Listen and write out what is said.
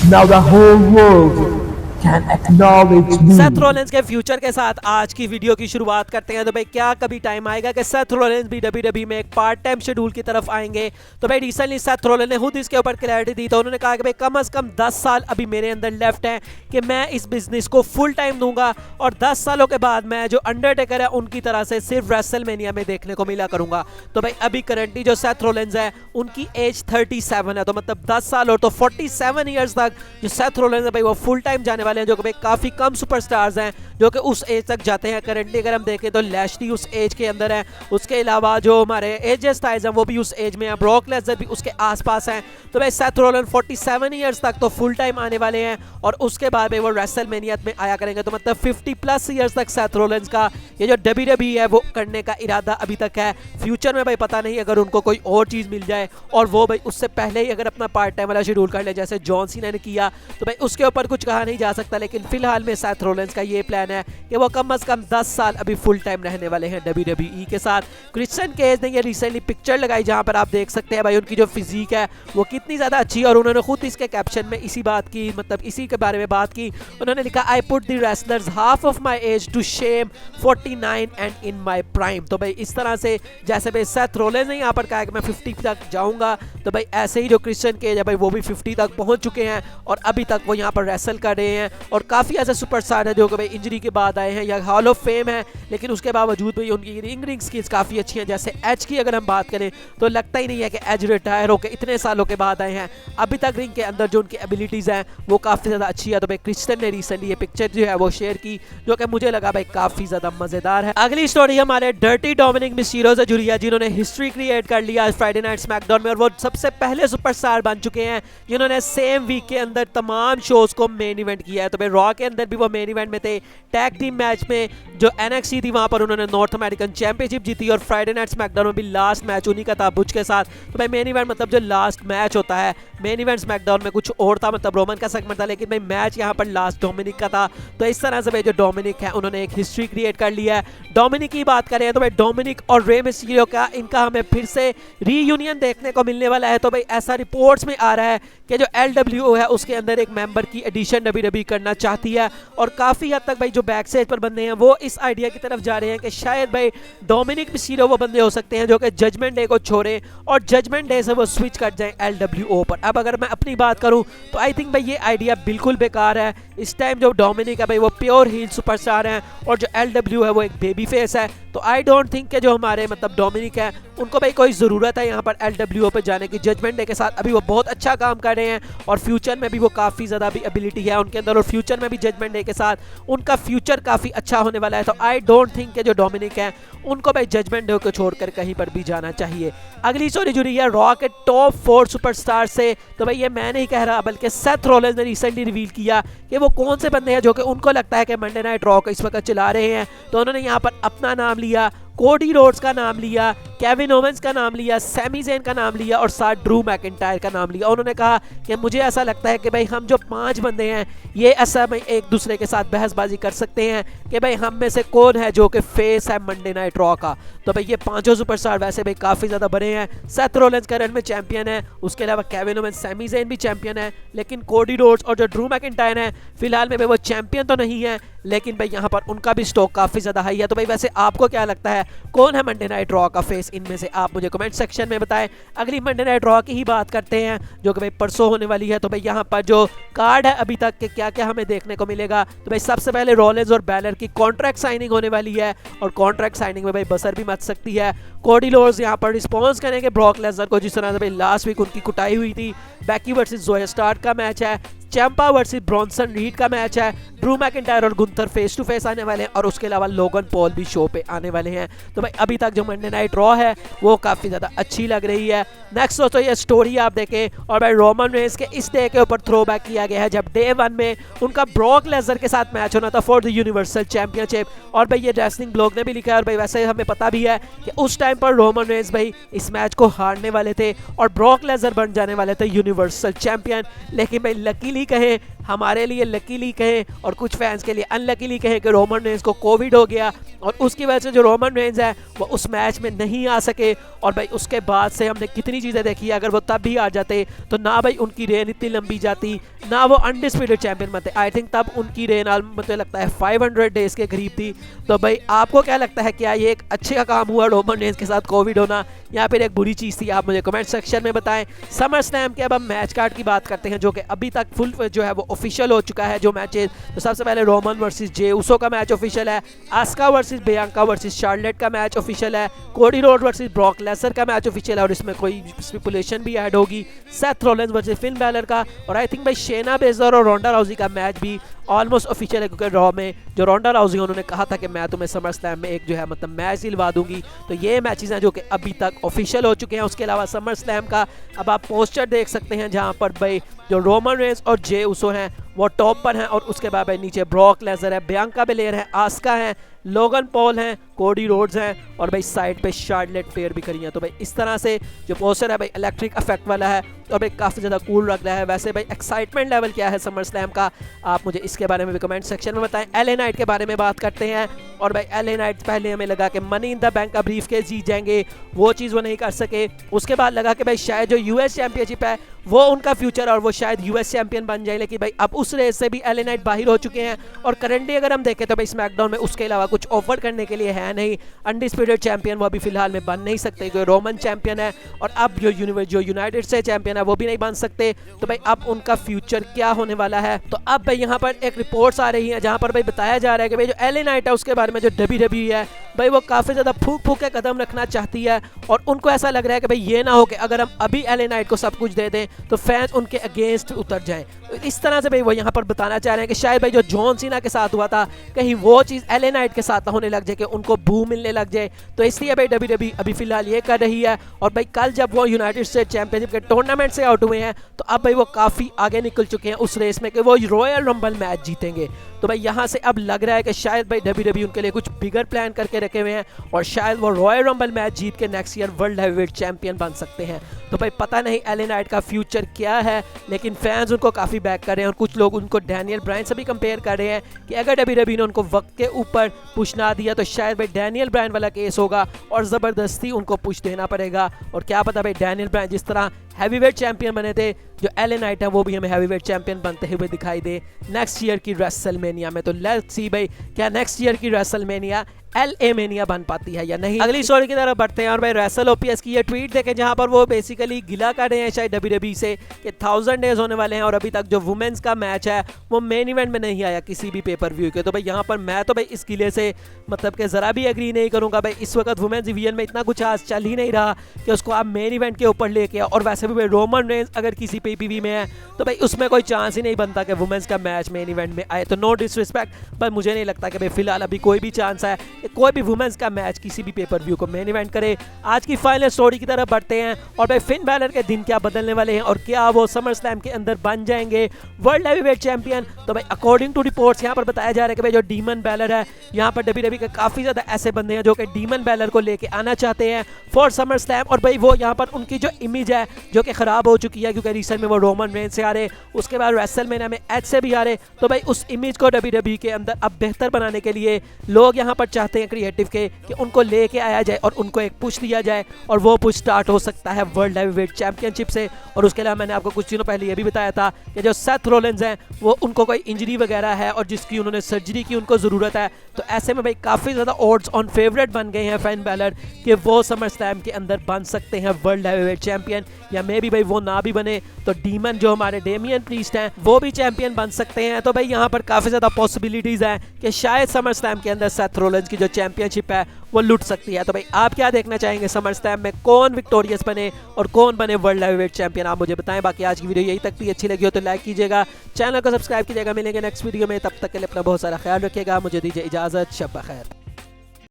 Now the whole world can acknowledge me. Seth Rollins के future के साथ आज की वीडियो की शुरुआत करते हैं। तो भाई क्या कभी टाइम आएगा कि सेथ रॉलिंस भी डब्ल्यूडब्ल्यूई में एक पार्ट टाइम शेड्यूल की तरफ आएंगे? तो भाई रिसेंटली सेथ रॉलिंस ने खुद इसके ऊपर क्लैरिटी दी। तो उन्होंने कहा कि भाई कम से कम 10 साल अभी मेरे अंदर लेफ्ट है कि मैं इस बिजनेस को फुल टाइम दूंगा, और 10 सालों के बाद मैं जो अंडरटेकर है उनकी तरह से सिर्फ रेसलमेनिया में देखने को मिला करूंगा। तो भाई अभी करंटली जो सेथ रॉलिंस है उनकी एज 37 है, तो मतलब 10 साल और तो 47 ईयर्स तक जो सेथ रॉलिंस है भाई वो फुल टाइम जाने वाले हैं, जो कि भाई काफी कम सुपरस्टार्स हैं जो कि उस एज तक जाते हैं। करंटली अगर हम देखें तो लैशली उस एज के अंदर है, उसके अलावा जो हमारे एजे स्टाइल्स हैं वो भी उस एज में हैं, ब्रॉक लेसनर भी उसके आसपास हैं। तो भाई सेथ रॉलिंस 47 ईयर्स तक तो फुल टाइम आने वाले हैं, और उसके बाद भाई वो रेसलमेनिया में आया करेंगे। तो मतलब 50+ ईयर्स तक सेथ रॉलिंस का ये जो डब्ल्यूडब्ल्यूई है वो करने का इरादा अभी तक है। फ्यूचर में भाई पता नहीं, अगर उनको कोई और चीज़ मिल जाए और वो भाई उससे पहले ही अगर अपना पार्ट टाइम वाला शेड्यूल कर ले जैसे जॉन सीना ने किया, तो भाई उसके ऊपर कुछ कहा नहीं जा सकता। लेकिन फिलहाल में सेथ रॉलिंस का ये प्लान है कि वो कम से कम 10 साल अभी फुल टाइम रहने वाले हैं डब्ल्यूडब्ल्यूई के साथ। क्रिश्चियन केज ने ये रिसेंटली पिक्चर लगाई जहां पर आप देख सकते हैं भाई उनकी जो फिजिक है वो कितनी ज़्यादा अच्छी है, और उन्होंने खुद इसके कैप्शन में इसी बात की, मतलब इसी के बारे में बात की। उन्होंने लिखा, I put the wrestlers half of my age to shame 49 and in my prime. तो भाई इस तरह से जैसे भाई सेथ रॉलिंस ने यहाँ पर कहा कि मैं 50 तक जाऊँगा, तो भाई ऐसे ही जो क्रिश्चियन केज है भाई वो भी 50 तक पहुँच चुके हैं, और अभी तक वो यहाँ पर रेसल कर रहे हैं। और काफ़ी ऐसे सुपरस्टार है जो कि भाई इंजरी के बाद आए हैं या हॉल ऑफ फेम है, लेकिन उसके बावजूद भी उनकी रिंग स्किल्स काफ़ी अच्छी हैं। जैसे एज की अगर हम बात करें तो लगता ही नहीं है कि एज रिटायर होकर इतने सालों के बाद आए हैं, अभी तक रिंग के अंदर जो उनकी एबिलिटीज़ हैं वो काफ़ी ज़्यादा अच्छी है। तो भाई क्रिश्चियन ने रिसेंटली ये पिक्चर जो है वो शेयर की, जो कि मुझे लगा भाई काफ़ी ज़्यादा मज़ेदार है। अगली स्टोरी हमारे डर्टी डोमिनिक मिस्टीरियो से जुड़ी है, जिन्होंने हिस्ट्री क्रिएट कर लिया फ्राइडे नाइट स्मैकडाउन में, और वो सबसे पहले सुपरस्टार बन चुके हैं जिन्होंने सेम वीक के अंदर तमाम शोज़ को मेन इवेंट किया है। तो भाई रॉ के अंदर भी वो मेन इवेंट में थे, टैग टीम मैच में जो NXT थी वहां पर उन्होंने नॉर्थ अमेरिकन चैंपियनशिप जीती, और फ्राइडे नाइट स्मैकडाउन में भी लास्ट मैच उन्हीं का था बुच के साथ। तो भाई मेन इवेंट मतलब जो लास्ट मैच होता है, मेन इवेंट स्मैकडाउन में कुछ और था, मतलब रोमन का सेगमेंट था, लेकिन भाई मैच यहाँ पर लास्ट डोमिनिक का था। तो इस तरह से भाई जो डोमिनिक है उन्होंने एक हिस्ट्री क्रिएट कर लिया है। डोमिनिक की बात करें तो भाई डोमिनिक और रे मिस्टीरियो का इनका हमें फिर से रीयूनियन देखने को मिलने वाला है। तो भाई ऐसा रिपोर्ट्स में आ रहा है कि जो LWO है उसके अंदर एक मेंबर की एडिशन डब्ल्यूडब्ल्यूई करना चाहती है, और काफ़ी हद तक भाई जो बैक स्टेज पर बंदे हैं वो इस आइडिया की तरफ जा रहे हैं कि शायद भाई डोमिनिक मिस्टीरियो वो बंदे हो सकते हैं जो कि जजमेंट डे को छोड़े और जजमेंट डे से वो स्विच कर जाएं LWO पर। अब अगर मैं अपनी बात करूं तो आई थिंक भाई ये आइडिया बिल्कुल बेकार है। इस टाइम जो डोमिनिक है भाई वो प्योर हील सुपरस्टार हैं, और जो LWO है वो एक बेबी फेस है। तो आई डोंट थिंक कि जो हमारे मतलब डोमिनिक है उनको भाई कोई ज़रूरत है यहाँ पर LWO पर जाने की। जजमेंट डे के साथ अभी वो बहुत अच्छा काम कर रहे हैं, और फ्यूचर में भी वो काफ़ी ज़्यादा भी एबिलिटी है उनके अंदर, और फ्यूचर में भी जजमेंट डे के साथ उनका फ्यूचर काफ़ी अच्छा होने वाला है। तो आई डोंट थिंक कि जो डोमिनिक है उनको भाई जजमेंट डे को छोड़कर कहीं पर भी जाना चाहिए। अगली स्टोरी जुड़ी है रॉ के टॉप 4 सुपरस्टार से। तो भाई ये मैं नहीं कह रहा बल्कि सेथ रॉलिंस ने रिसेंटली रिवील किया कि वो कौन से बंदे हैं जो कि उनको लगता है कि मंडे नाइट रॉ को इस वक्त चला रहे हैं। तो उन्होंने यहाँ पर अपना नाम लिया, कोडी रोड्स का नाम लिया, केविन ओवेंस का नाम लिया, सैमी ज़ेन का नाम लिया, और साथ ड्रू मैकिंटायर का नाम लिया। उन्होंने कहा कि मुझे ऐसा लगता है कि भाई हम जो 5 बंदे हैं ये ऐसा भाई एक दूसरे के साथ बहसबाजी कर सकते हैं कि भाई हम में से कौन है जो कि फेस है मंडे नाइट रॉ का। तो भाई ये 5 सुपरस्टार वैसे भाई काफ़ी ज़्यादा बड़े हैं। सेथ रॉलिंस करंट में चैंपियन है, उसके अलावा केविन ओवेंस, सैमी ज़ेन भी चैंपियन है, लेकिन कोडी रोड्स और जो ड्रू मैकिंटायर है फिलहाल में भाई वो चैंपियन तो नहीं है, लेकिन भाई यहाँ पर उनका भी स्टॉक काफ़ी ज़्यादा हाई है। तो भाई वैसे आपको क्या लगता है कौन है मंडे नाइट रॉ का फेस इनमें से? आप मुझे कमेंट सेक्शन में बताएं। अगली मंडे नाइट रॉ की ही बात करते हैं जो कि भाई परसों होने वाली है। तो भाई यहाँ पर जो कार्ड है अभी तक के क्या क्या हमें देखने को मिलेगा, तो भाई सबसे पहले रॉलिंस और बैलर की कॉन्ट्रैक्ट साइनिंग होने वाली है, और कॉन्ट्रैक्ट साइनिंग में भाई बसर भी मच सकती है। कोडी रोड्स यहाँ पर रिस्पॉन्स करेंगे ब्रॉक लेसनर को, जिस तरह से भाई लास्ट वीक उनकी कुटाई हुई थी। बैकी वर्सेस जोया स्टार्क का मैच है, चैंपा वर्सेस ब्रॉन्सन रीड का मैच है, ड्रू मैकिंटायर और गुंथर फेस टू फेस आने वाले हैं, और उसके अलावा लोगन पॉल भी शो पे आने वाले हैं। तो भाई अभी तक जो मंडे नाइट रॉ है वो काफ़ी ज़्यादा अच्छी लग रही है। नेक्स्ट दोस्तों ये स्टोरी आप देखें, और भाई रोमन रेंस के इस डे के ऊपर थ्रो बैक किया गया है जब डे 1 में उनका ब्रॉक लेसनर के साथ मैच होना था फॉर द यूनिवर्सल चैंपियनशिप। और भाई ये रेसलिंग ब्लॉग ने भी लिखा है, और भाई वैसे हमें पता भी है कि उस टाइम पर रोमन रेंस भाई इस मैच को हारने वाले थे और ब्रॉक लेसनर बन जाने वाले थे यूनिवर्सल चैंपियन। लेकिन भाई लकीली कहें, हमारे लिए लकीली कहें और कुछ फैंस के लिए अनलकीली कहें कि रोमन रेंस को कोविड हो गया और उसकी वजह से जो रोमन रेंस है वो उस मैच में नहीं आ सके। और भाई उसके बाद से हमने कितनी चीज़ें देखी, अगर वो तब भी आ जाते तो ना भाई उनकी रेन इतनी लंबी जाती, ना वो अनडिस्प्यूटेड चैंपियन बनते। आई थिंक तब उनकी रेन मुझे लगता है 500 डेज के करीब थी। तो भाई आपको क्या लगता है, क्या ये एक अच्छे का काम हुआ रोमन रेंस के साथ कोविड होना, या फिर एक बुरी चीज़ थी? आप मुझे कमेंट सेक्शन में बताएं। समर स्लैम के अब हम मैच कार्ड की बात करते हैं जो कि अभी तक फुल जो है वो ऑफिशियल हो चुका है जो मैचेस। तो सबसे पहले रोमन वर्सेस जे उसो का मैच ऑफिशियल है, Asuka versus Bianca versus Charlotte का मैच ऑफिशियल है, Cody Rhodes versus Brock Lesnar का मैच ऑफिशियल है और इसमें कोई स्टिपुलेशन भी ऐड होगी, Seth Rollins versus Finn Balor का, और आई थिंक भाई शेना बेजर और रोंडा राउजी का मैच भी ऑलमोस्ट ऑफिशियल है, क्योंकि रॉ में जो रोंडा राउजी उन्होंने कहा था कि मैं तुम्हें समर स्लैम में एक जो है मतलब मैच दिलवा दूंगी। तो ये मैचेस हैं जो कि अभी तक ऑफिशियल हो चुके हैं। उसके अलावा समर स्लैम का अब आप पोस्टर देख सकते हैं जहां पर भाई जो रोमन रेंस और जे उसो हैं वो टॉप पर हैं, और उसके बाद भाई नीचे ब्रॉक लेसनर है, बियांका बेलेयर है, आस्का है, लोगन पॉल हैं, कोडी रोड्स हैं, और भाई साइड पे शार्लेट फेयर भी खड़ी हैं। तो भाई इस तरह से जो पोस्टर है भाई इलेक्ट्रिक इफेक्ट वाला है और भाई काफ़ी ज़्यादा कूल लग रहा है। वैसे भाई एक्साइटमेंट लेवल क्या है समर स्लैम का, आप मुझे इसके बारे में भी कमेंट सेक्शन में बताएं। एलए नाइट के बारे में बात करते हैं, और भाई एलए नाइट पहले हमें लगा कि मनी इन द बैंक का ब्रीफ केस जीत जाएंगे, वो चीज़ वो नहीं कर सके। उसके बाद लगा कि भाई शायद जो यूएस चैंपियनशिप है वो उनका फ्यूचर और वो शायद यूएस चैंपियन बन जाए, लेकिन भाई अब उस रेस से भी एलए नाइट बाहर हो चुके हैं। और करंटली अगर हम देखें तो भाई स्मैकडाउन में उसके अलावा कुछ ऑफर करने के लिए है नहीं, अनडिस्प्यूटेड चैंपियन वो अभी फिलहाल में बन नहीं सकते क्योंकि रोमन चैंपियन है, और अब जो यूनाइटेड से चैंपियन है वो भी नहीं बन सकते। तो भाई अब उनका फ्यूचर क्या होने वाला है? तो अब भाई यहाँ पर एक रिपोर्ट्स आ रही है जहाँ पर भाई बताया जा रहा है कि भाई जो एलए नाइट है उसके बारे में जो डब्ल्यूडब्ल्यूई है भाई वो काफ़ी ज़्यादा फूक फूक के कदम रखना चाहती है, और उनको ऐसा लग रहा है कि भाई ये ना हो कि अगर हम अभी एलए नाइट को सब कुछ दे दें तो फैंस उनके अगेंस्ट उतर जाएं। तो इस तरह से भाई वो यहाँ पर बताना चाह रहे हैं कि शायद भाई जो जॉन सीना के साथ हुआ था कहीं वो चीज़ एलए नाइट के साथ होने लग जाए कि उनको बू मिलने लग जाए। तो इसलिए भाई डब्ल्यूडब्ल्यूई अभी फिलहाल ये कर रही है, और भाई कल जब वो यूनाइटेड स्टेट चैंपियनशिप के टूर्नामेंट से आउट हुए हैं तो अब भाई वो काफ़ी आगे निकल चुके हैं उस रेस में कि वो रॉयल रंबल मैच जीतेंगे। तो भाई यहाँ से अब लग रहा है कि शायद भाई डब्ल्यूडब्ल्यूई उनके लिए कुछ बिगर प्लान करके रखे हुए हैं, और शायद वो रॉयल रंबल मैच जीत के next year world heavyweight champion बन सकते हैं। तो भाई पता नहीं एलए नाइट का फ्यूचर क्या है, लेकिन फैंस उनको काफ़ी बैक कर रहे हैं, और कुछ लोग उनको डैनियल ब्रायन से भी कंपेयर कर रहे हैं कि अगर डब्ल्यूडब्ल्यूई ने उनको वक्त के ऊपर पुश ना दिया तो शायद भाई डैनियल ब्रायन वाला केस होगा और ज़बरदस्ती उनको पुश देना पड़ेगा। और क्या पता भाई डैनियल ब्रायन जिस तरह हैवीवेट चैंपियन बने थे, जो एलए नाइट है वो भी हमें हैवीवेट चैंपियन बनते हुए दिखाई दे नेक्स्ट ईयर की रेसलमेनिया में। तो लेट्स सी भाई क्या नेक्स्ट ईयर की रेसलमेनिया एलए मेनिया बन पाती है या नहीं। अगली स्टोरी की तरफ बढ़ते हैं, और भाई रेसल ओपीएस की ये ट्वीट देखें जहां पर वो बेसिकली गिला कर रहे हैं शायद डब्ल्यूडब्ल्यूई से कि 1000 डेज होने वाले हैं और अभी तक जो वुमेन्स का मैच है वो मेन इवेंट में नहीं आया किसी भी पेपर व्यू के। तो भाई यहाँ पर मैं तो भाई इस गिले से मतलब कि ज़रा भी एग्री नहीं करूँगा। भाई इस वक्त वुमेन्स डिवीजन में इतना कुछ आज चल ही नहीं रहा कि उसको आप मेन इवेंट के ऊपर लेके, और वैसे भी भाई रोमन रेंस अगर किसी पीपीवी में है तो भाई उसमें कोई चांस ही नहीं बनता कि वुमेन्स का मैच मेन इवेंट में आए। तो नो डिसरिस्पेक्ट, पर मुझे नहीं लगता कि भाई फिलहाल अभी कोई भी चांस है कि कोई भी वुमेन्स का मैच किसी भी पेपर व्यू को मेन इवेंट करे। आज की फाइनल स्टोरी की तरफ बढ़ते हैं, और भाई फिन बैलर के दिन क्या बदलने वाले हैं और क्या वो समर स्लैम के अंदर बन जाएंगे वर्ल्ड हैवीवेट चैंपियन। तो भाई अकॉर्डिंग टू रिपोर्ट्स यहाँ पर बताया जा रहा है कि भाई जो डीमन बैलर है, यहाँ पर डब्ल्यूडब्ल्यूई के काफ़ी ज़्यादा ऐसे बंदे हैं जो कि डीमन बैलर को लेके आना चाहते हैं फॉर समर स्लैम। और भाई वो यहाँ पर उनकी जो इमेज है जो कि ख़राब हो चुकी है क्योंकि रिसेंट में वो रोमन रेंस से आ रहे, उसके बाद रेसलमेनिया में एज से भी आ रहे। तो भाई उस इमेज को डब्ल्यूडब्ल्यूई के अंदर अब बेहतर बनाने के लिए लोग यहाँ पर चाहते हैं क्रिएटिव के कि उनको लेके आया जाए और उनको एक पुश दिया जाए, और वो पुश स्टार्ट हो सकता है वर्ल्ड हैवीवेट चैंपियनशिप से। और उसके अलावा मैंने आपको कुछ दिनों पहले ये भी बताया था कि जो सेथ रॉलिंस हैं वो उनको कोई इंजरी वगैरह है और जिसकी उन्होंने सर्जरी की उनको ज़रूरत है। तो ऐसे में भाई काफ़ी ज़्यादा ऑड्स ऑन फेवरेट बन गए हैं फिन बैलर कि वो समर स्लैम के अंदर बन सकते हैं वर्ल्ड हैवीवेट चैंपियन, या मे भी भाई वो ना भी बने तो डीमन जो हमारे डेमियन प्रीस्ट हैं वो भी चैंपियन बन सकते हैं। तो भाई यहाँ पर काफ़ी ज़्यादा पॉसिबिलिटीज़ हैं कि शायद समर स्लैम के अंदर सेथ रॉलिंस की जो चैंपियनशिप है वो लुट सकती है। तो भाई आप क्या देखना चाहेंगे समर स्लैम में कौन विक्टोरियस बने और कौन बने वर्ल्ड हैवीवेट चैंपियन, आप मुझे बताएं। बाकी आज की वीडियो यही तक भी अच्छी लगी हो तो लाइक कीजिएगा, चैनल को सब्सक्राइब कीजिएगा। मिलेंगे नेक्स्ट वीडियो में, तब तक के लिए अपना बहुत सारा ख्याल रखिएगा। मुझे दीजिए इजाज़त, शब बखैर।